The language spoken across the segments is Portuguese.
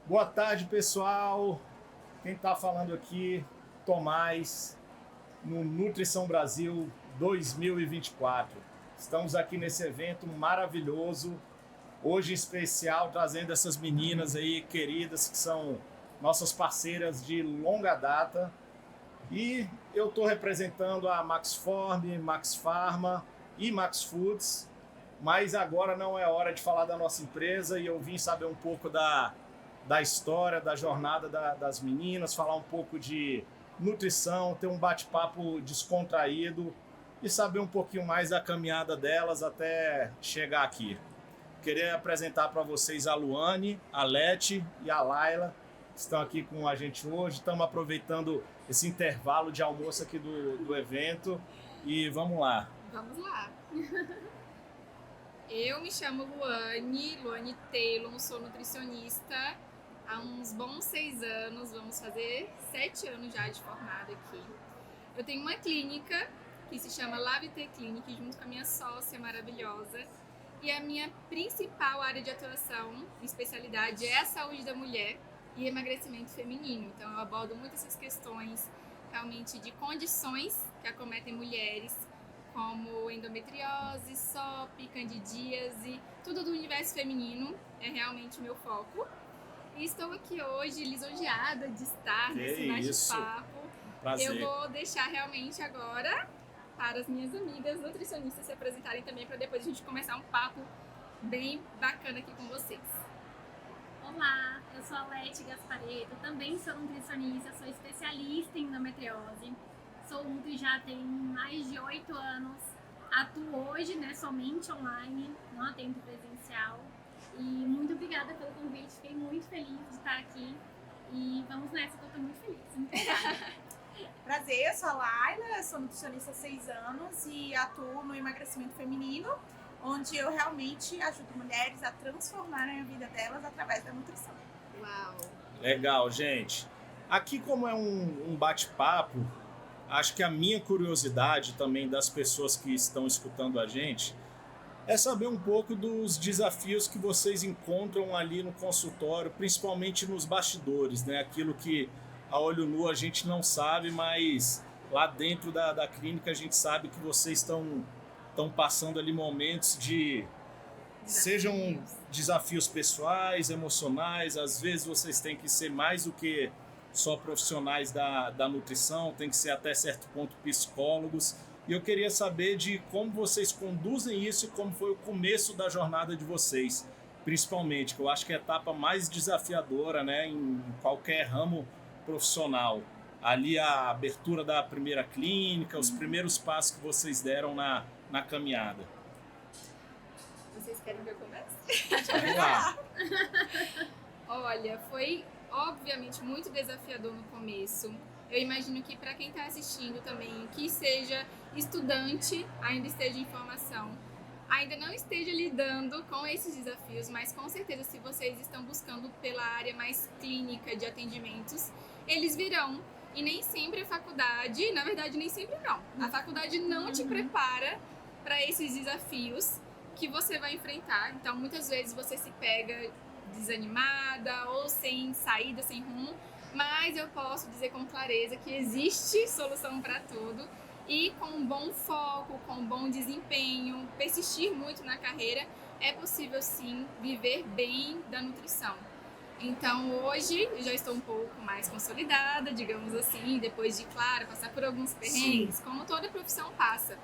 Boa tarde, pessoal. Quem está falando aqui, Tomás, no Nutrição Brasil 2024. Estamos aqui nesse evento maravilhoso, hoje em especial, trazendo essas meninas aí queridas que são nossas parceiras de longa data. E eu estou representando a Maxform, Max Pharma e Max Foods, mas agora não é hora de falar da nossa empresa e eu vim saber um pouco da história, da jornada das meninas, falar um pouco de nutrição, ter um bate-papo descontraído e saber um pouquinho mais da caminhada delas até chegar aqui. Queria apresentar para vocês a Luane, a Leti e a Laila, que estão aqui com a gente hoje. Estamos aproveitando esse intervalo de almoço aqui do evento e vamos lá. Vamos lá! Eu me chamo Luane Taylor, sou nutricionista há uns bons 6 anos, vamos fazer 7 anos já de formada aqui. Eu tenho uma clínica que se chama Lavite Clinic, junto com a minha sócia maravilhosa, e a minha principal área de atuação, especialidade, é a saúde da mulher e emagrecimento feminino. Então eu abordo muito essas questões realmente de condições que acometem mulheres, como endometriose, SOP, candidíase, tudo do universo feminino é realmente o meu foco. E estou aqui hoje lisonjeada de estar nesse bate-papo. Prazer. Eu vou deixar realmente agora para as minhas amigas nutricionistas se apresentarem também, para depois a gente começar um papo bem bacana aqui com vocês. Olá, eu sou a Leti Gaspareto, também sou nutricionista, sou especialista em endometriose. Sou Nutri já tem mais de 8 anos, atuo hoje somente online, não atendo presencial. E muito obrigada pelo convite, fiquei muito feliz de estar aqui e vamos nessa que eu estou muito feliz. Muito obrigada. Prazer, eu sou a Laila, sou nutricionista há 6 anos e atuo no emagrecimento feminino, onde eu realmente ajudo mulheres a transformarem a vida delas através da nutrição. Uau! Legal, gente. Aqui, como é um bate-papo, acho que a minha curiosidade também das pessoas que estão escutando a gente é saber um pouco dos desafios que vocês encontram ali no consultório, principalmente nos bastidores, né? Aquilo que a olho nu a gente não sabe, mas lá dentro da clínica a gente sabe que vocês estão passando ali momentos de... Sejam desafios pessoais, emocionais, às vezes vocês têm que ser mais do que só profissionais da nutrição, tem que ser até certo ponto psicólogos. E eu queria saber de como vocês conduzem isso e como foi o começo da jornada de vocês, principalmente, que eu acho que é a etapa mais desafiadora, né, em qualquer ramo profissional. Ali a abertura da primeira clínica, os primeiros passos que vocês deram na caminhada. Vocês querem que eu comece? Vamos lá. Olha, foi obviamente muito desafiador no começo. Eu imagino que para quem está assistindo também, que seja estudante, ainda esteja em formação, ainda não esteja lidando com esses desafios, mas com certeza se vocês estão buscando pela área mais clínica de atendimentos, eles virão. E nem sempre a faculdade, na verdade nem sempre não, a faculdade não te prepara para esses desafios que você vai enfrentar. Então muitas vezes você se pega desanimada ou sem saída, sem rumo, mas eu posso dizer com clareza que existe solução para tudo e com um bom foco, com um bom desempenho, persistir muito na carreira, é possível sim viver bem da nutrição. Então hoje eu já estou um pouco mais consolidada, digamos assim, depois de, claro, passar por alguns perrengues, como toda profissão passa.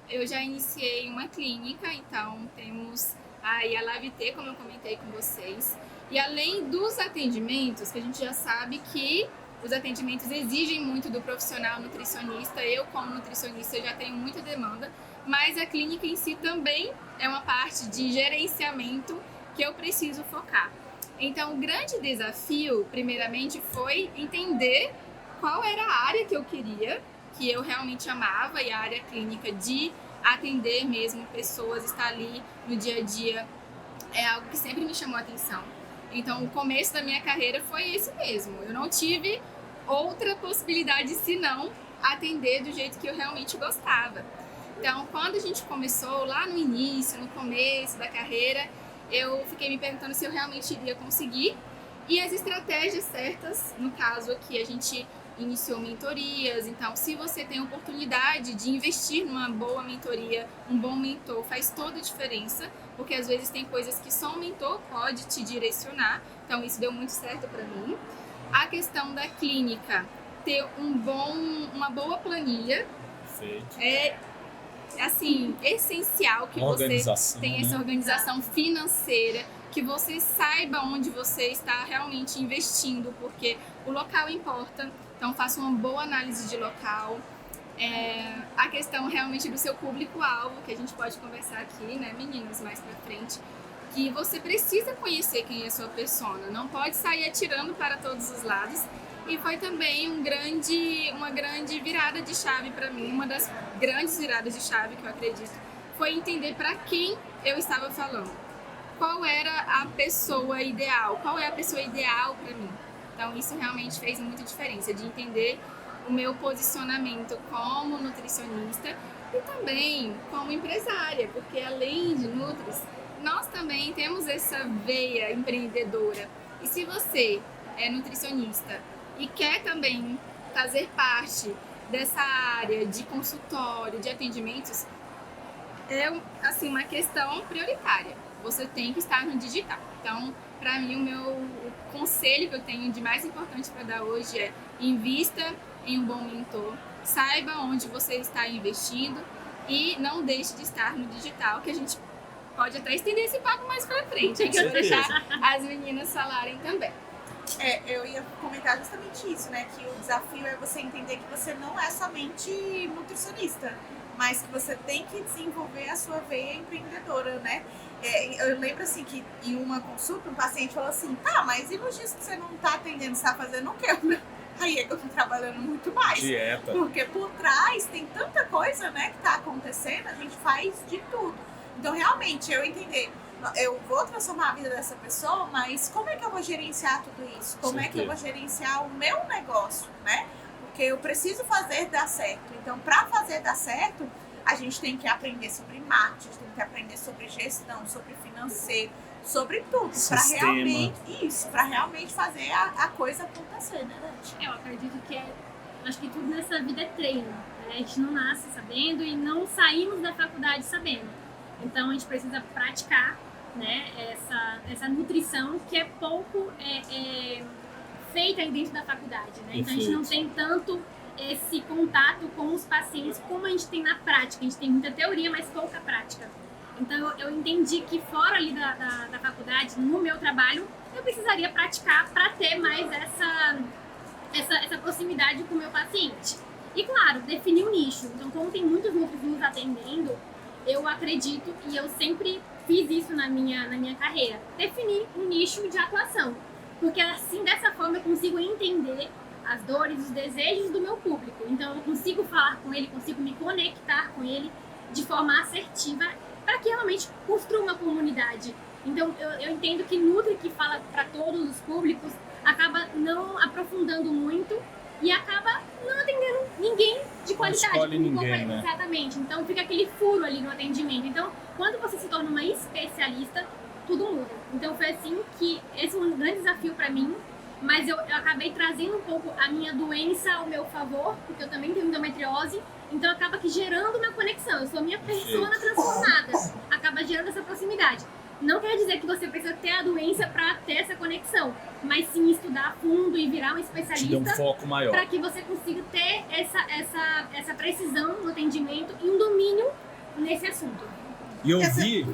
Eu já iniciei uma clínica, então temos aí a Lavite, como eu comentei com vocês. E além dos atendimentos, que a gente já sabe que os atendimentos exigem muito do profissional nutricionista, eu como nutricionista já tenho muita demanda, mas a clínica em si também é uma parte de gerenciamento que eu preciso focar. Então o grande desafio, primeiramente, foi entender qual era a área que eu queria, que eu realmente amava, e a área clínica de atender mesmo pessoas, estar ali no dia a dia, é algo que sempre me chamou a atenção. Então, o começo da minha carreira foi esse mesmo. Eu não tive outra possibilidade senão atender do jeito que eu realmente gostava. Então, quando a gente começou lá no início, no começo da carreira, eu fiquei me perguntando se eu realmente iria conseguir. E as estratégias certas, no caso aqui a gente iniciou mentorias, então se você tem a oportunidade de investir numa boa mentoria, um bom mentor faz toda a diferença, porque às vezes tem coisas que só um mentor pode te direcionar, então isso deu muito certo para mim. A questão da clínica, ter uma boa planilha, Perfeito. é assim, essencial que você tenha essa organização financeira, que você saiba onde você está realmente investindo, porque o local importa, então faça uma boa análise de local. A questão realmente do seu público-alvo, que a gente pode conversar aqui, né, meninas, mais pra frente, que você precisa conhecer quem é a sua persona, não pode sair atirando para todos os lados. E foi também uma grande virada de chave para mim, uma das grandes viradas de chave que eu acredito, foi entender para quem eu estava falando. Qual era a pessoa ideal? Qual é a pessoa ideal para mim? Então isso realmente fez muita diferença, de entender o meu posicionamento como nutricionista e também como empresária, porque além de Nutris, nós também temos essa veia empreendedora. E se você é nutricionista e quer também fazer parte dessa área de consultório, de atendimentos, é assim, uma questão prioritária. Você tem que estar no digital. Então, para mim, o conselho que eu tenho de mais importante para dar hoje é: invista em um bom mentor, saiba onde você está investindo e não deixe de estar no digital, que a gente pode até estender esse papo mais para frente, que eu vou deixar as meninas falarem também. Eu ia comentar justamente isso, né? Que o desafio é você entender que você não é somente nutricionista, mas que você tem que desenvolver a sua veia empreendedora, né? Eu lembro assim que em uma consulta um paciente falou assim: tá, mas e nos dias que você não tá atendendo, você tá fazendo o quê? Aí é que eu tô trabalhando muito mais. Dieta. Porque por trás tem tanta coisa, né, que tá acontecendo, a gente faz de tudo. Então realmente eu entender, eu vou transformar a vida dessa pessoa, mas como é que eu vou gerenciar tudo isso? Como é que eu vou gerenciar o meu negócio, né? Porque eu preciso fazer dar certo. Então, para fazer dar certo, a gente tem que aprender sobre marketing, tem que aprender sobre gestão, sobre financeiro, sobre tudo, para realmente fazer a coisa acontecer, né, Leti? Eu acredito que acho que tudo nessa vida é treino, né? A gente não nasce sabendo e não saímos da faculdade sabendo. Então a gente precisa praticar, né, essa nutrição que é pouco feita aí dentro da faculdade, né? Então a gente não tem tanto esse contato com os pacientes como a gente tem na prática. A gente tem muita teoria, mas pouca prática. Então eu entendi que fora ali da faculdade, no meu trabalho, eu precisaria praticar para ter mais essa proximidade com o meu paciente. E claro, definir um nicho. Então, como tem muitos núcleos nos atendendo, eu acredito, e eu sempre fiz isso na minha carreira, definir um nicho de atuação. Porque assim, dessa forma, eu consigo entender as dores, os desejos do meu público. Então, eu consigo falar com ele, consigo me conectar com ele de forma assertiva para que realmente construa uma comunidade. Então, eu entendo que Nutri, que fala para todos os públicos, acaba não aprofundando muito e acaba não atendendo ninguém de qualidade. Não escolhe ninguém, né? Exatamente. Então, fica aquele furo ali no atendimento. Então, quando você se torna uma especialista, tudo muda. Então, foi assim que esse é um grande desafio para mim, mas eu acabei trazendo um pouco a minha doença ao meu favor, porque eu também tenho endometriose. Então acaba que gerando uma conexão. Eu sou a minha persona transformada. Acaba gerando essa proximidade. Não quer dizer que você precisa ter a doença para ter essa conexão, mas sim estudar a fundo e virar um especialista. Te dê um foco maior. Para que você consiga ter essa precisão no atendimento e um domínio nesse assunto. E eu vi...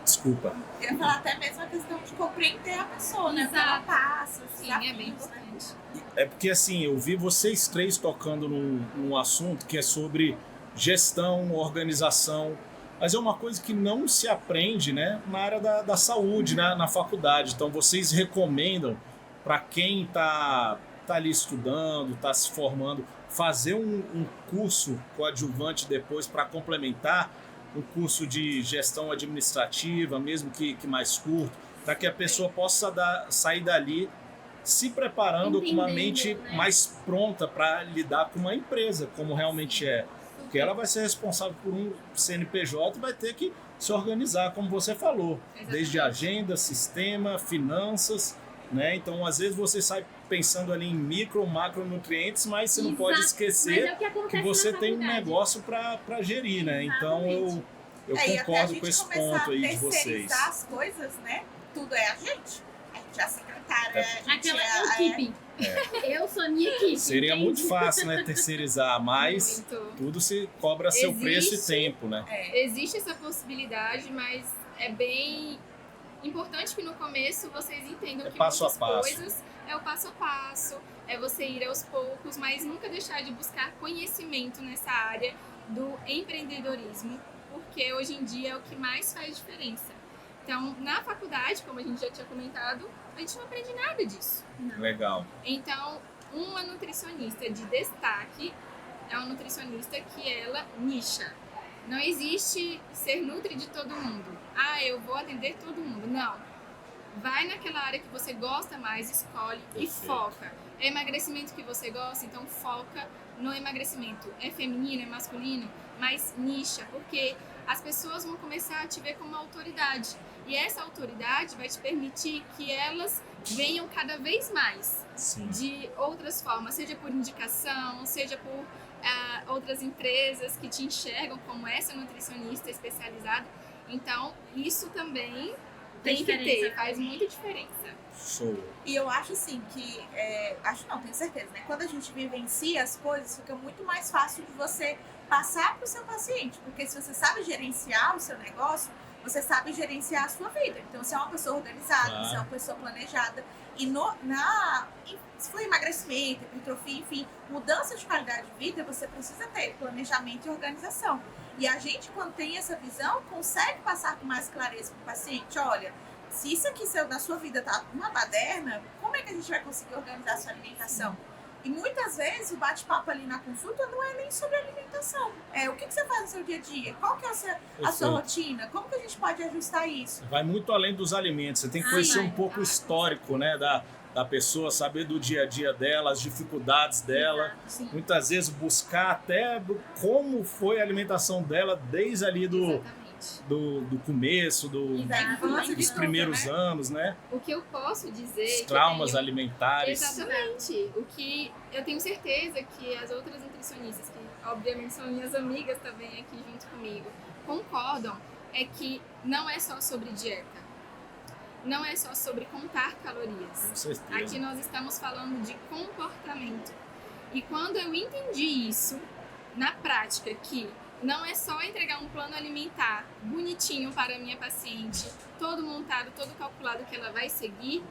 Desculpa. Eu ia falar até mesmo a questão de compreender a pessoa, né? O que ela passa, os desafios, é bem importante. É porque assim, eu vi vocês três tocando num assunto que é sobre gestão, organização, mas é uma coisa que não se aprende, né, na área da saúde, né, na faculdade. Então vocês recomendam para quem está ali estudando, está se formando, fazer um curso coadjuvante depois para complementar, um curso de gestão administrativa, mesmo que mais curto, para que a pessoa possa sair dali se preparando com uma mente, né, mais pronta para lidar com uma empresa, como realmente é. Porque ela vai ser responsável por um CNPJ e vai ter que se organizar, como você falou. Exatamente. Desde agenda, sistema, finanças né? Então, às vezes você sai pensando ali em micro ou macronutrientes, mas você não pode Mas esquecer é o que acontece que você na tem um faculdade. negócio para gerir, né? Então, eu E até a concordo gente com esse começar ponto aí a de vocês. terceirizar as coisas, né? Tudo é a gente. A gente é a secretária, a gente Aquela equipe. Eu sou a minha equipe. Seria entende? muito fácil, né, terceirizar, mas Muito. tudo se cobra seu preço e tempo, né? Existe essa possibilidade, mas é bem importante que no começo vocês entendam que passo a muitas passo. coisas é o passo a passo, é você ir aos poucos, mas nunca deixar de buscar conhecimento nessa área do empreendedorismo, porque hoje em dia é o que mais faz diferença. Então, na faculdade, como a gente já tinha comentado, a gente não aprende nada disso. Legal. Então, uma nutricionista de destaque é uma nutricionista que ela nicha. Não existe ser nutri de todo mundo. Ah, eu vou atender todo mundo. Não. Vai naquela área que você gosta mais, escolhe e foca. É emagrecimento que você gosta, então foca no emagrecimento. É feminino, é masculino, mas nicha, porque as pessoas vão começar a te ver como autoridade. E essa autoridade vai te permitir que elas venham cada vez mais. Sim. De outras formas, seja por indicação, seja por outras empresas que te enxergam como essa nutricionista especializada. Então, isso também tem que ter, faz muita diferença. Show. E eu acho assim que, tenho certeza, né? Quando a gente vivencia as coisas, fica muito mais fácil de você passar para o seu paciente, porque se você sabe gerenciar o seu negócio, você sabe gerenciar a sua vida. Então, você é uma pessoa organizada, você é uma pessoa planejada. E se for emagrecimento, hipertrofia, enfim, mudança de qualidade de vida, você precisa ter planejamento e organização. E a gente, quando tem essa visão, consegue passar com mais clareza para o paciente. Olha, se isso aqui na sua vida está uma baderna, como é que a gente vai conseguir organizar a sua alimentação? E muitas vezes o bate-papo ali na consulta não é nem sobre alimentação. O que você faz no seu dia a dia? Qual que é a sua rotina? Como que a gente pode ajustar isso? Vai muito além dos alimentos. Você tem que conhecer um pouco o histórico, né, da pessoa, saber do dia a dia dela, as dificuldades dela. Sim. Muitas vezes buscar até como foi a alimentação dela desde ali do começo, dos primeiros anos, né? O que eu posso dizer... Os traumas alimentares. Exatamente. O que eu tenho certeza que as outras nutricionistas, que obviamente são minhas amigas também aqui junto comigo, concordam, é que não é só sobre dieta. Não é só sobre contar calorias. Com certeza. Aqui nós estamos falando de comportamento. E quando eu entendi isso, na prática, que não é só entregar um plano alimentar bonitinho para a minha paciente, todo montado, todo calculado que ela vai seguir,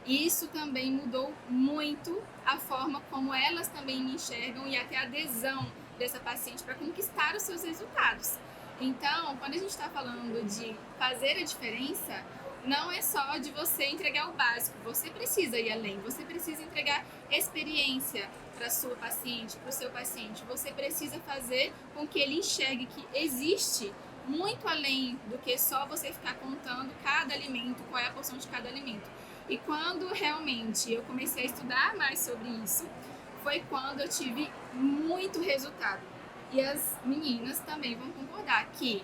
isso também mudou muito a forma como elas também me enxergam e até a adesão dessa paciente para conquistar os seus resultados. Então, quando a gente está falando de fazer a diferença, não é só de você entregar o básico, você precisa ir além, você precisa entregar experiência para a sua paciente, para o seu paciente, você precisa fazer com que ele enxergue que existe muito além do que só você ficar contando cada alimento, qual é a porção de cada alimento. E quando realmente eu comecei a estudar mais sobre isso, foi quando eu tive muito resultado. E as meninas também vão concordar que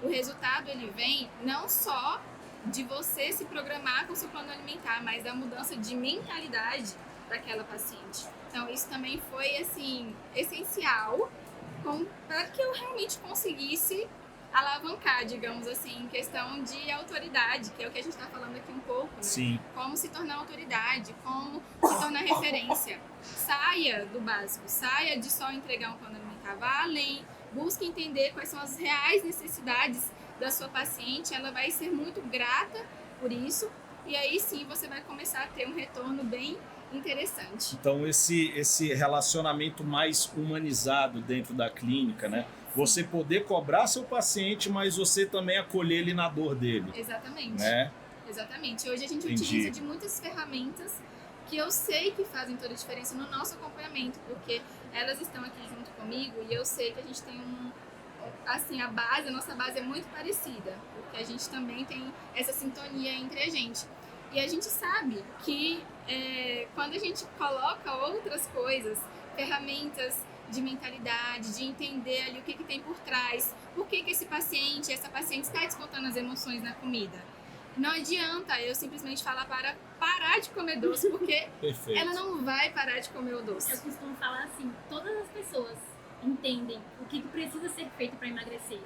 o resultado ele vem não só de você se programar com o seu plano alimentar, mas da mudança de mentalidade daquela paciente. Então, isso também foi, assim, essencial para que eu realmente conseguisse alavancar, digamos assim, em questão de autoridade, que é o que a gente está falando aqui um pouco, né? Sim. Como se tornar autoridade, como se tornar referência. Saia do básico, saia de só entregar um plano alimentar, vá além, busque entender quais são as reais necessidades da sua paciente, ela vai ser muito grata por isso, e aí sim você vai começar a ter um retorno bem interessante. Então esse relacionamento mais humanizado dentro da clínica, né? Você poder cobrar seu paciente, mas você também acolher ele na dor dele. Exatamente. Né? Exatamente. Hoje a gente utiliza de muitas ferramentas que eu sei que fazem toda a diferença no nosso acompanhamento, porque elas estão aqui junto comigo e eu sei que a gente tem assim, a nossa base é muito parecida, porque a gente também tem essa sintonia entre a gente. E a gente sabe que quando a gente coloca outras coisas, ferramentas de mentalidade, de entender ali o que tem por trás, por que essa paciente está descontando as emoções na comida. Não adianta eu simplesmente falar para parar de comer doce, porque Perfeito. ela não vai parar de comer o Eu doce. costumo falar assim, todas as pessoas entendem o que precisa ser feito para emagrecer,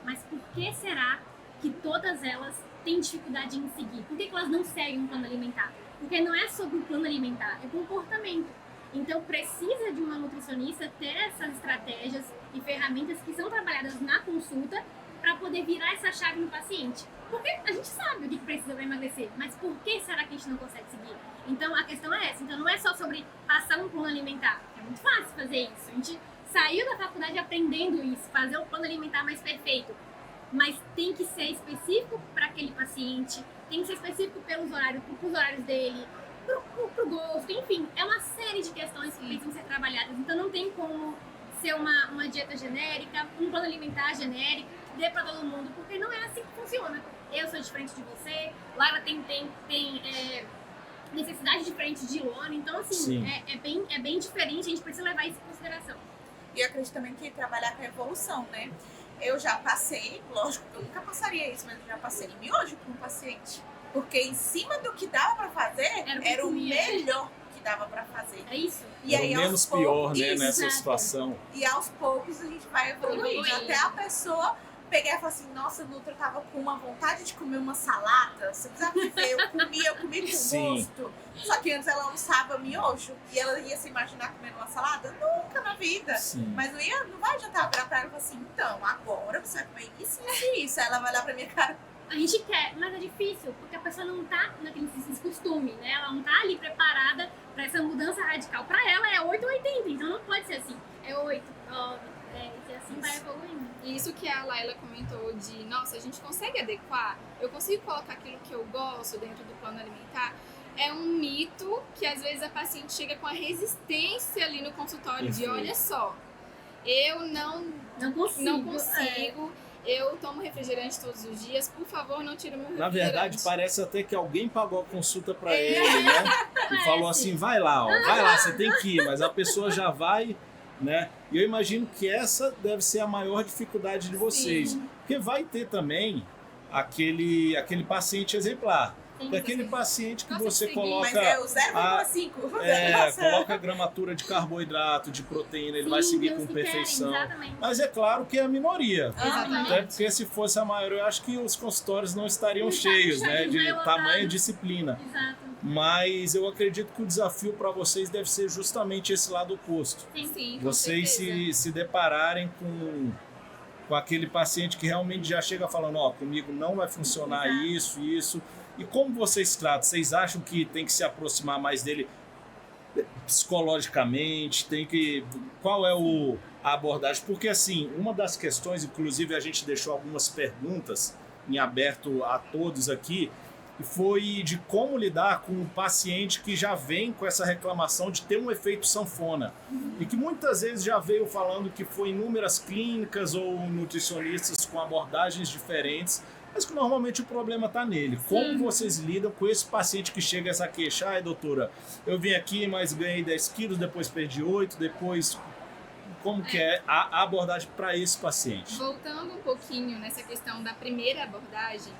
mas por que será que todas elas têm dificuldade em seguir? Por que elas não seguem um plano alimentar? Porque não é sobre o plano alimentar, é comportamento. Então precisa de uma nutricionista ter essas estratégias e ferramentas que são trabalhadas na consulta para poder virar essa chave no paciente. Porque a gente sabe o que precisa para emagrecer, mas por que será que a gente não consegue seguir? Então a questão é essa. Então não é só sobre passar um plano alimentar. É muito fácil fazer isso. A gente saiu da faculdade aprendendo isso, fazer o plano alimentar mais perfeito. Mas tem que ser específico para aquele paciente, tem que ser específico pelos horários dele, pro gosto, enfim. É uma série de questões que precisam ser trabalhadas. Então não tem como ser uma dieta genérica, um plano alimentar genérico, que dê para todo mundo, porque não é assim que funciona. Eu sou diferente de você, Lara tem necessidade diferente de Luana, então assim, é bem diferente, a gente precisa levar isso em consideração. E eu acredito também que trabalhar com a evolução, né? Eu já passei, lógico que eu nunca passaria isso, mas eu já passei miojo com um paciente. Porque em cima do que dava pra fazer, era o melhor que dava pra fazer. É isso? E aí, o menos pior, né, nessa situação. E aos poucos a gente vai evoluindo. Até a pessoa pegar e falar assim, nossa, Nutra, eu tava com uma vontade de comer uma salada. Você precisa ver, eu comi com gosto. Só que antes ela almoçava miojo e ela ia se imaginar comendo uma salada? Nunca na vida. Sim. Mas não vai adiantar virar pra ela e falar assim, então, agora você vai comer isso e isso. Aí ela vai olhar pra minha cara. A gente quer, mas é difícil, porque a pessoa não tá naquele costume, né? Ela não tá ali preparada pra essa mudança radical. Pra ela é 8 ou 80, então não pode ser assim. É 8, 9, 10, e assim vai evoluindo. E isso que a Laila comentou de, nossa, a gente consegue adequar? Eu consigo colocar aquilo que eu gosto dentro do plano alimentar? É um mito que às vezes a paciente chega com a resistência ali no consultório de, olha só, eu não consigo. Eu tomo refrigerante todos os dias, por favor, não tira o meu refrigerante. Na verdade, parece até que alguém pagou a consulta pra ele, né? E falou assim, vai lá, você tem que ir, mas a pessoa já vai, né? E eu imagino que essa deve ser a maior dificuldade de vocês. Sim. Porque vai ter também aquele paciente exemplar. Sim, Aquele paciente que Nossa, você sim, coloca... Mas é o 0,5. coloca a gramatura de carboidrato, de proteína, ele vai seguir com perfeição. Mas é claro que é a minoria. Exatamente. Até porque se fosse a maioria, eu acho que os consultórios não estariam cheios, né? De tamanha disciplina. Exato. Mas eu acredito que o desafio para vocês deve ser justamente esse lado oposto. Sim, com Vocês se depararem com aquele paciente que realmente já chega falando, comigo não vai funcionar isso. E como vocês tratam? Vocês acham que tem que se aproximar mais dele psicologicamente? Qual é a abordagem? Porque assim, uma das questões, inclusive a gente deixou algumas perguntas em aberto a todos aqui, foi de como lidar com o paciente que já vem com essa reclamação de ter um efeito sanfona. E que muitas vezes já veio falando que foi inúmeras clínicas ou nutricionistas com abordagens diferentes, mas que normalmente o problema está nele. Como vocês lidam com esse paciente que chega a essa queixa? Ai, doutora, eu vim aqui, mas ganhei 10 quilos, depois perdi 8, depois... Como que é a abordagem para esse paciente? Voltando um pouquinho nessa questão da primeira abordagem,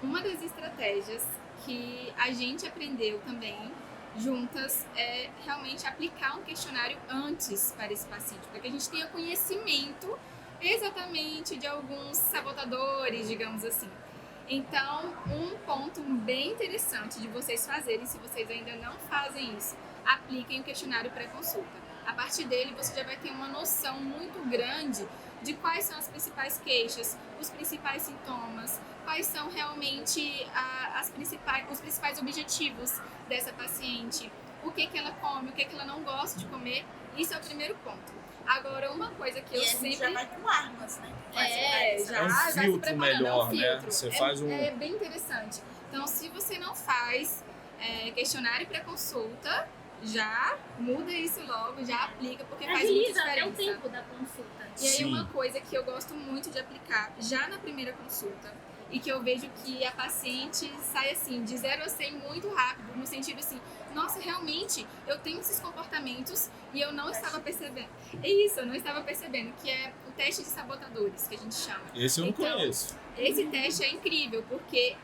uma das estratégias que a gente aprendeu também juntas é realmente aplicar um questionário antes para esse paciente, para que a gente tenha conhecimento exatamente de alguns sabotadores, digamos assim. Então, um ponto bem interessante de vocês fazerem, se vocês ainda não fazem isso, apliquem o questionário pré-consulta. A partir dele, você já vai ter uma noção muito grande de quais são as principais queixas, os principais sintomas, quais são realmente os principais objetivos dessa paciente, o que ela come, o que ela não gosta de comer. Isso é o primeiro ponto. Agora, uma coisa que eu sempre... já vai com armas, né? Já se preparando, melhor, é um filtro. Né? Você faz É bem interessante. Então, se você não faz questionário pré-consulta, já muda isso logo, já aplica, porque faz muita diferença. Agiliza até o tempo da consulta. E aí, uma coisa que eu gosto muito de aplicar já na primeira consulta, e que eu vejo que a paciente sai assim, de 0 a 100 muito rápido, no sentido assim, nossa, realmente, eu tenho esses comportamentos e eu não estava percebendo. É isso, eu não estava percebendo, que é o teste de sabotadores, que a gente chama. Esse eu não conheço. Esse teste é incrível, porque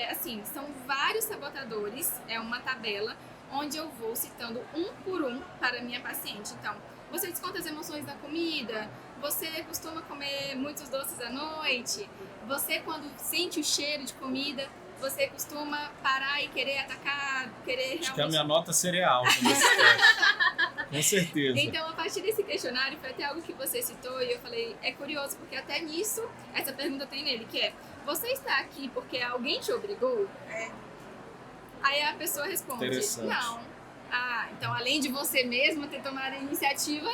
assim, são vários sabotadores, é uma tabela onde eu vou citando um por um para a minha paciente. Então, você desconta as emoções da comida, você costuma comer muitos doces à noite, você quando sente o cheiro de comida, você costuma parar e querer atacar, querer Acho que a minha nota seria alta nesse teste. Com certeza. Então, a partir desse questionário, foi até algo que você citou e eu falei, é curioso, porque até nisso, essa pergunta tem nele, que é, você está aqui porque alguém te obrigou? Aí a pessoa responde, não. Ah, então além de você mesma ter tomado a iniciativa,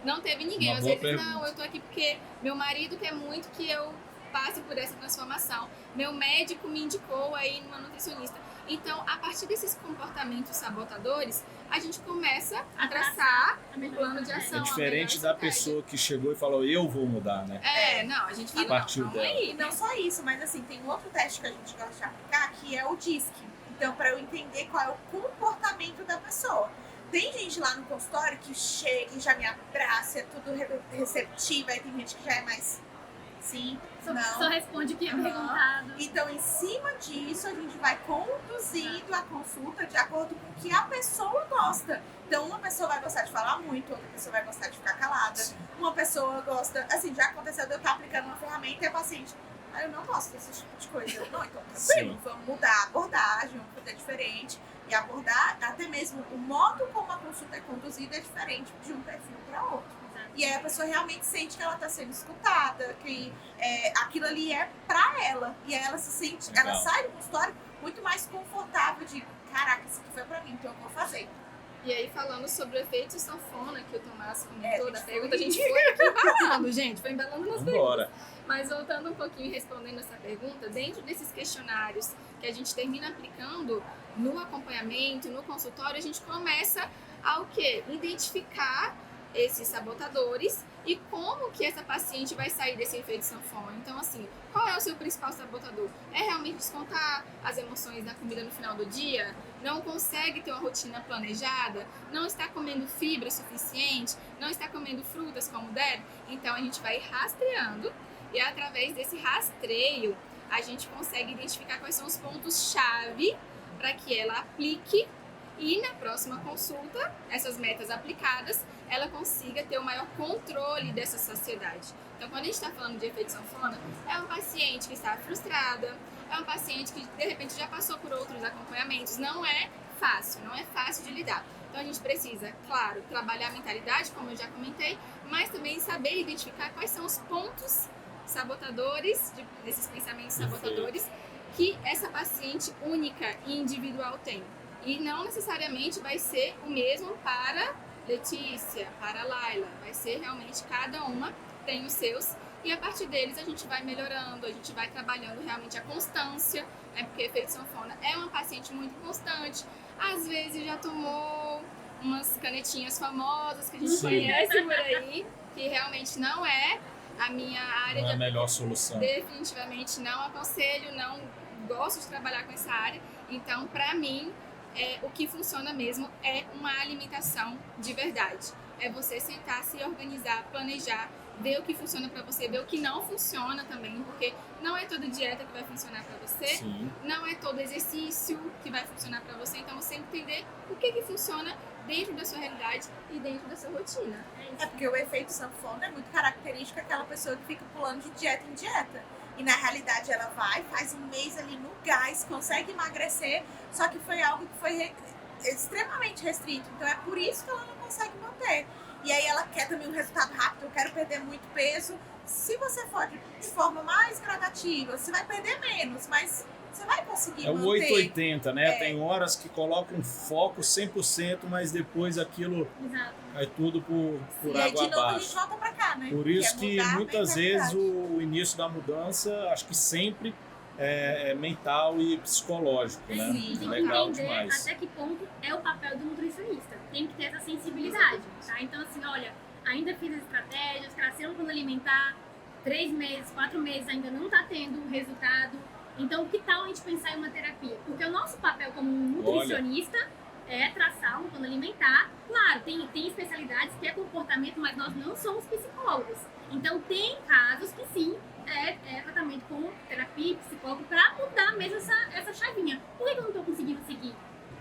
não teve ninguém. Às vezes, não, eu tô aqui porque meu marido quer muito que eu passe por essa transformação. Meu médico me indicou aí numa nutricionista. Então, a partir desses comportamentos sabotadores, a gente começa a traçar um plano de ação. É diferente da pessoa que chegou e falou, eu vou mudar, né? Não, a gente fala, partiu dela. E não só isso, mas assim, tem um outro teste que a gente gosta de aplicar, que é o DISC. Então, para eu entender qual é o comportamento da pessoa. Tem gente lá no consultório que chega e já me abraça, é tudo receptivo, aí tem gente que já é mais sim, só responde o que é perguntado. Então, em cima disso, a gente vai conduzindo a consulta de acordo com o que a pessoa gosta. Então, uma pessoa vai gostar de falar muito, outra pessoa vai gostar de ficar calada. Uma pessoa gosta, assim, já aconteceu de eu estar aplicando uma ferramenta e a paciente, eu não gosto desse tipo de coisa. Eu, não, então tranquilo, vamos mudar a abordagem, vamos fazer diferente. E abordar, até mesmo o modo como a consulta é conduzida é diferente de um perfil para outro. E aí a pessoa realmente sente que ela está sendo escutada, que aquilo ali é pra ela. E aí ela se sente, ela sai do consultório muito mais confortável de, caraca, isso aqui foi pra mim, então eu vou fazer. E aí, falando sobre o efeito sanfona que o Tomás comentou da pergunta, a gente foi aqui embalando, gente, foi embalando nas perguntas. Mas voltando um pouquinho e respondendo essa pergunta, dentro desses questionários que a gente termina aplicando no acompanhamento, no consultório, a gente começa a o quê? Identificar esses sabotadores e como que essa paciente vai sair desse efeito sanfona. Então, assim, qual é o seu principal sabotador? É realmente descontar as emoções da comida no final do dia? Não consegue ter uma rotina planejada? Não está comendo fibra suficiente? Não está comendo frutas como deve? Então, a gente vai rastreando e através desse rastreio, a gente consegue identificar quais são os pontos-chave para que ela aplique e na próxima consulta, essas metas aplicadas, ela consiga ter o maior controle dessa saciedade. Então, quando a gente está falando de efeito sanfona, é uma paciente que está frustrada, é uma paciente que, de repente, já passou por outros acompanhamentos. Não é fácil de lidar. Então, a gente precisa, claro, trabalhar a mentalidade, como eu já comentei, mas também saber identificar quais são os pontos sabotadores, desses pensamentos sabotadores, que essa paciente única e individual tem. E não necessariamente vai ser o mesmo para Letícia, para Laila. Vai ser realmente cada uma tem os seus. E a partir deles a gente vai melhorando, a gente vai trabalhando realmente a constância, né? Porque efeito sanfona é uma paciente muito constante. Às vezes já tomou umas canetinhas famosas que a gente conhece por aí, que realmente não é a minha área não é a melhor solução. Definitivamente não aconselho, não gosto de trabalhar com essa área. Então, para mim, o que funciona mesmo é uma alimentação de verdade. É você sentar, se organizar, planejar, ver o que funciona para você, ver o que não funciona também, porque não é toda dieta que vai funcionar para você, não é todo exercício que vai funcionar para você, então você entender o que funciona dentro da sua realidade e dentro da sua rotina. É porque o efeito sanfona é muito característico daquela pessoa que fica pulando de dieta em dieta. E na realidade ela vai, faz um mês ali no gás, consegue emagrecer, só que foi algo que foi extremamente restrito. Então é por isso que ela não consegue manter. E aí ela quer também um resultado rápido, eu quero perder muito peso. Se você for de forma mais gradativa, você vai perder menos, mas você vai conseguir manter. É o 880, né? Tem horas que colocam foco 100%, mas depois aquilo vai tudo por água abaixo. E aí de novo a gente volta pra cá, né? Por isso que muitas vezes o início da mudança, acho que sempre é mental e psicológico, né? Sim, legal entender demais. Até que ponto é o papel do nutricionista. Tem que ter essa sensibilidade, tá? Então assim, olha, ainda fiz as estratégias, tracei um plano alimentar, 3 meses, 4 meses ainda não tá tendo resultado. Então, que tal a gente pensar em uma terapia? Porque o nosso papel como nutricionista é traçar um plano alimentar. Claro, tem especialidades que é comportamento, mas nós não somos psicólogos. Então, tem casos que sim, é tratamento com terapia, psicólogo, para mudar mesmo essa chavinha. Por que eu não estou conseguindo seguir?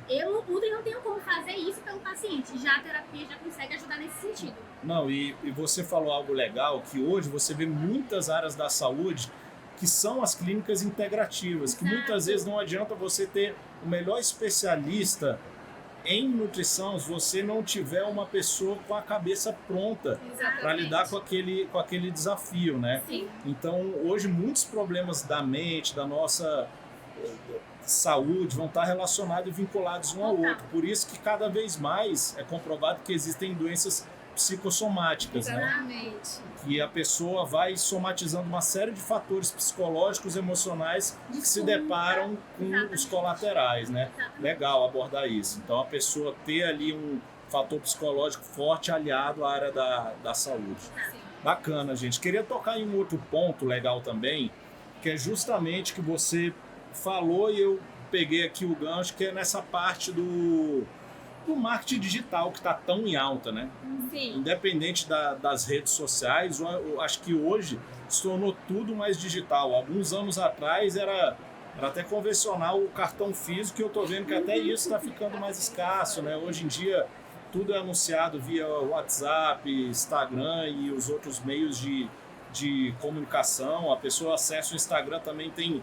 Eu, Nutri, não tenho como fazer isso pelo paciente. Já a terapia já consegue ajudar nesse sentido. Não, e você falou algo legal, que hoje você vê muitas áreas da saúde que são as clínicas integrativas, que muitas vezes não adianta você ter o melhor especialista em nutrição se você não tiver uma pessoa com a cabeça pronta para lidar com aquele desafio, né? Sim. Então, hoje, muitos problemas da mente, da nossa saúde, vão estar relacionados e vinculados um ao outro. Por isso que cada vez mais é comprovado que existem doenças psicossomáticas, né? Exatamente. Que a pessoa vai somatizando uma série de fatores psicológicos, emocionais que se deparam com os colaterais, né? Legal abordar isso. Então, a pessoa ter ali um fator psicológico forte aliado à área da saúde. Sim. Bacana, gente. Queria tocar em um outro ponto legal também, que é justamente que você falou e eu peguei aqui o gancho, que é nessa parte do marketing digital que está tão em alta, né? Sim. Independente das redes sociais, eu acho que hoje se tornou tudo mais digital. Alguns anos atrás era até convencional o cartão físico, e eu estou vendo que até isso está ficando mais escasso, né? Hoje em dia tudo é anunciado via WhatsApp, Instagram e os outros meios de comunicação. A pessoa acessa o Instagram, também tem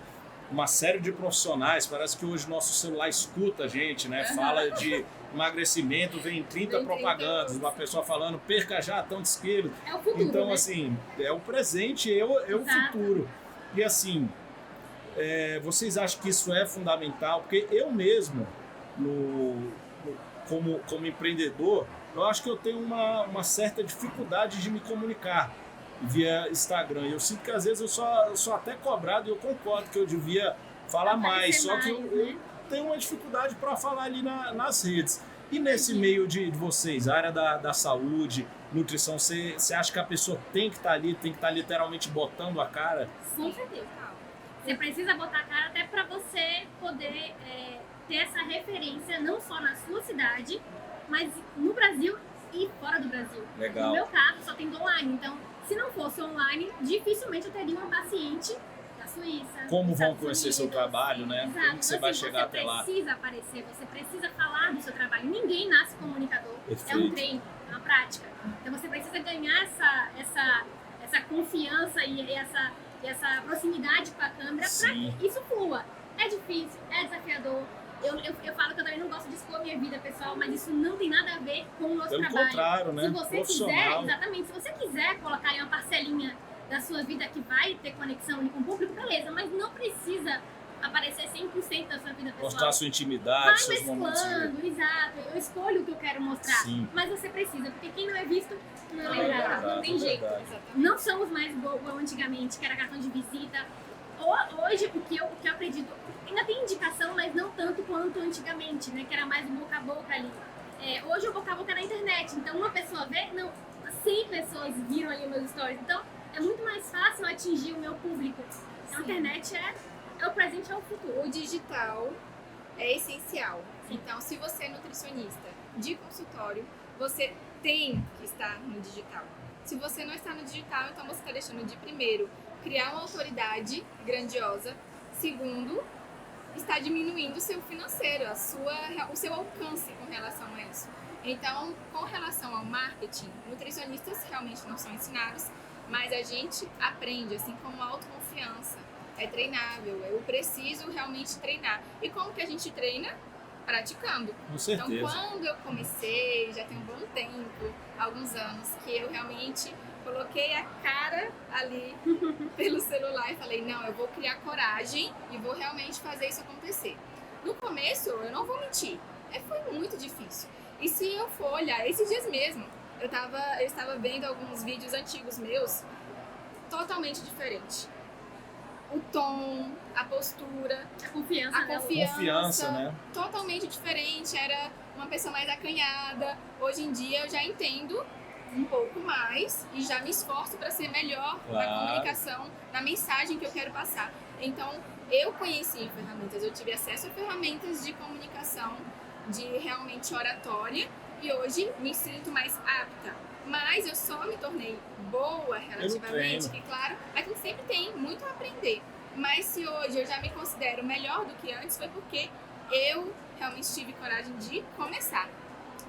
uma série de profissionais. Parece que hoje nosso celular escuta a gente, né? Fala de emagrecimento, vem 30 propagandas, uma pessoa falando perca já tantos quilos. É o futuro, Então, né? assim, é o presente, é o futuro. E assim, vocês acham que isso é fundamental? Porque eu mesmo, como empreendedor, eu acho que eu tenho uma certa dificuldade de me comunicar via Instagram. Eu sinto que às vezes eu sou até cobrado, e eu concordo que eu devia falar mais, só que eu tenho uma dificuldade para falar ali nas redes. E nesse meio de vocês, a área da saúde, nutrição, você acha que a pessoa tem que estar ali, tem que estar literalmente botando a cara? Com certeza. Você precisa botar a cara até para você poder ter essa referência não só na sua cidade, mas no Brasil e fora do Brasil. Legal. No meu caso, só tem online. Então, se não fosse online, dificilmente eu teria uma paciente da Suíça. Como dos vão Estados conhecer seu Unidos. trabalho, né? Exato. Como que você vai chegar até lá? Você precisa aparecer, você precisa falar do seu trabalho. Ninguém nasce comunicador. Perfeito. É um treino, é uma prática. Então você precisa ganhar essa confiança e essa proximidade com a câmera para que isso flua. É difícil, é desafiador. Eu falo que eu também não gosto de expor minha vida pessoal, mas isso não tem nada a ver com o nosso trabalho. Pelo contrário, né? Se você quiser, exatamente, se você quiser colocar aí uma parcelinha da sua vida que vai ter conexão ali com o público, beleza, mas não precisa aparecer 100% da sua vida pessoal. Mostrar sua intimidade, vai seus momentos. mesclando, exato. Eu escolho o que eu quero mostrar. Sim. Mas você precisa, porque quem não é visto não é É lembrado. verdade, Não tem jeito. Exatamente. Não somos mais igual antigamente, que era cartão de visita. Hoje, o que eu acredito, ainda tem indicação, mas não tanto quanto antigamente, né? Que era mais o boca a boca ali. Hoje o boca a boca é na internet. Então, uma pessoa vê, 100 pessoas viram ali meus stories. Então, é muito mais fácil atingir o meu público. A internet é o presente, é o futuro. O digital é essencial. Então, se você é nutricionista de consultório, você tem que estar no digital. Se você não está no digital, então você está deixando de, primeiro, criar uma autoridade grandiosa. Segundo, está diminuindo o seu financeiro, o seu alcance com relação a isso. Então, com relação ao marketing, nutricionistas realmente não são ensinados, mas a gente aprende, assim como a autoconfiança. É treinável, eu preciso realmente treinar. E como que a gente treina? Praticando. Com certeza. Então, quando eu comecei, já tem um bom tempo, alguns anos, que eu realmente coloquei a cara ali pelo celular e falei, não, eu vou criar coragem e vou realmente fazer isso acontecer. No começo, eu não vou mentir, foi muito difícil. E se eu for olhar, esses dias mesmo, eu estava vendo alguns vídeos antigos meus, totalmente diferente. O tom, a postura, A confiança. a confiança, né? totalmente diferente. Era uma pessoa mais acanhada. Hoje em dia eu já entendo um pouco mais e já me esforço para ser melhor na comunicação, na mensagem que eu quero passar. Então, eu conheci ferramentas, eu tive acesso a ferramentas de comunicação, de realmente oratória, e hoje me sinto mais apta. Mas eu só me tornei boa relativamente, que claro, a gente sempre tem muito a aprender. Mas se hoje eu já me considero melhor do que antes, foi porque eu realmente tive coragem de começar.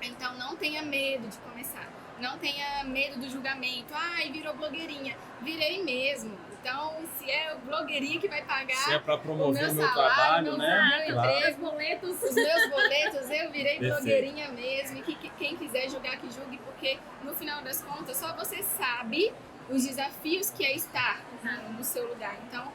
Então não tenha medo de começar. Não tenha medo do julgamento. Ai, virou blogueirinha. Virei mesmo. Então, se é o blogueirinho que vai pagar se é para promover o meu trabalho, né? Os boletos. Os meus boletos, eu virei Perfeito. blogueirinha mesmo. E que quem quiser julgar, que julgue, porque no final das contas, só você sabe os desafios que é estar no seu lugar. Então,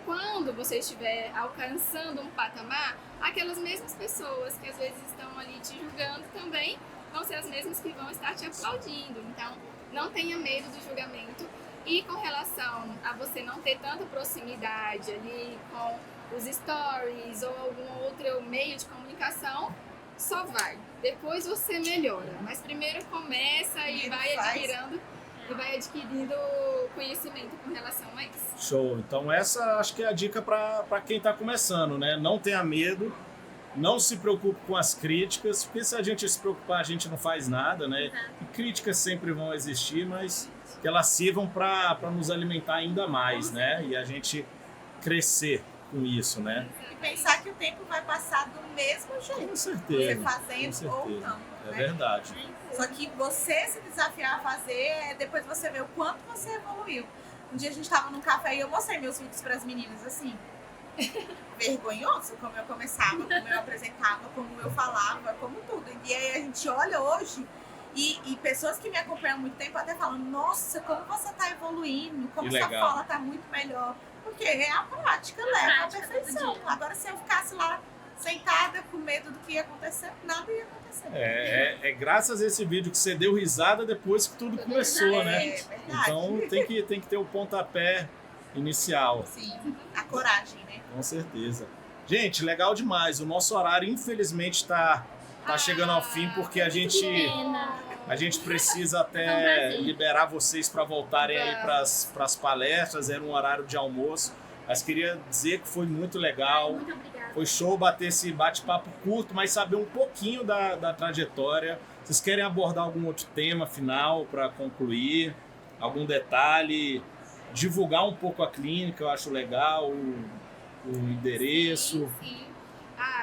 quando você estiver alcançando um patamar, aquelas mesmas pessoas que às vezes estão ali te julgando também vão ser as mesmas que vão estar te aplaudindo. Então, não tenha medo do julgamento. E com relação a você não ter tanta proximidade ali com os stories ou algum outro meio de comunicação, só vai. Depois você melhora. Mas primeiro começa e vai adquirindo conhecimento com relação a isso. Show. Então essa acho que é a dica para quem está começando, né? Não tenha medo, não se preocupe com as críticas, porque se a gente se preocupar, a gente não faz nada, né? E críticas sempre vão existir, mas que elas sirvam para nos alimentar ainda mais, né? E a gente crescer com isso, né? E pensar que o tempo vai passar do mesmo jeito. Com certeza. Você fazendo ou não. É né? verdade. Só que você se desafiar a fazer, depois você vê o quanto você evoluiu. Um dia a gente tava num café e eu mostrei meus vídeos para as meninas assim. Vergonhoso como eu começava, como eu apresentava, como eu falava, como tudo. E aí a gente olha hoje e pessoas que me acompanham há muito tempo até falam: nossa, como você tá evoluindo, como Que sua legal. fala tá muito melhor. Porque é a prática leva à perfeição. Agora, se eu ficasse lá sentada com medo do que ia acontecer, nada ia acontecer. É graças a esse vídeo que você deu risada depois que tudo começou, né? É verdade. Então tem que ter o pontapé inicial. Sim, a coragem, né? Com certeza. Gente, legal demais. O nosso horário, infelizmente, está chegando ao fim, porque a gente precisa até liberar vocês para voltarem aí para as palestras. Era um horário de almoço. Mas queria dizer que foi muito legal. Muito obrigada. Foi show bater esse bate-papo curto, mas saber um pouquinho da trajetória. Vocês querem abordar algum outro tema final para concluir? Algum detalhe? Divulgar um pouco a clínica, eu acho legal. O endereço. Sim.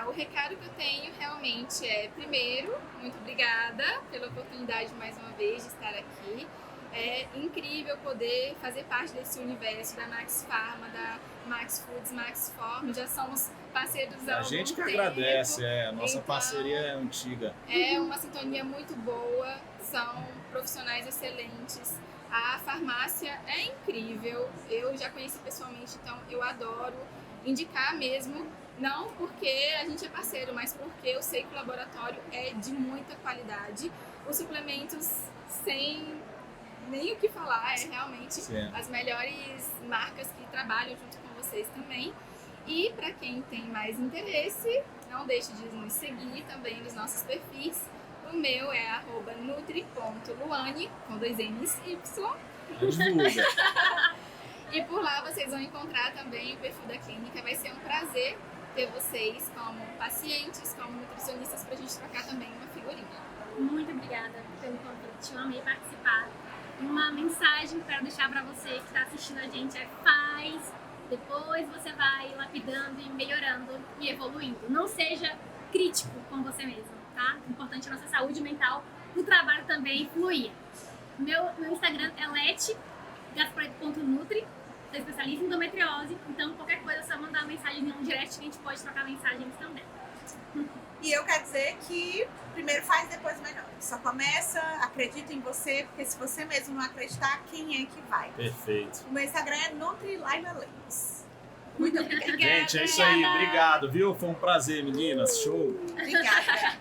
O recado que eu tenho realmente é, primeiro, muito obrigada pela oportunidade mais uma vez de estar aqui. É incrível poder fazer parte desse universo da Max Pharma, da Max Foods, Max Form. Já somos parceiros há A algum gente que tempo. agradece, a nossa Então, parceria é antiga. É uma sintonia muito boa, são profissionais excelentes. A farmácia é incrível, eu já conheci pessoalmente, então eu adoro indicar mesmo, não porque a gente é parceiro, mas porque eu sei que o laboratório é de muita qualidade. Os suplementos, sem nem o que falar, é realmente Sim. as melhores marcas que trabalham junto com vocês também. E para quem tem mais interesse, não deixe de nos seguir também nos nossos perfis. O meu é @nutri.luane, com 2 N's e Y. Divulga. E por lá vocês vão encontrar também o perfil da clínica. Vai ser um prazer ter vocês como pacientes, como nutricionistas, para a gente trocar também uma figurinha. Muito obrigada pelo convite, eu amei participar. Uma mensagem que quero deixar para você que está assistindo a gente é: faz, depois você vai lapidando e melhorando e evoluindo. Não seja crítico com você mesmo, tá? Importante a nossa saúde mental, o trabalho também fluir. Meu Instagram é leti.gaspareto.nutri, sou especialista em endometriose, então qualquer coisa é só mandar uma mensagem no direct, a gente pode trocar mensagens também. E eu quero dizer que primeiro faz, depois melhor. Só começa, acredita em você, porque se você mesmo não acreditar, quem é que vai? Perfeito. O meu Instagram é NutriLailaLens. Muito obrigada. Gente, é isso aí. Obrigado, viu? Foi um prazer, meninas. Show. Obrigada.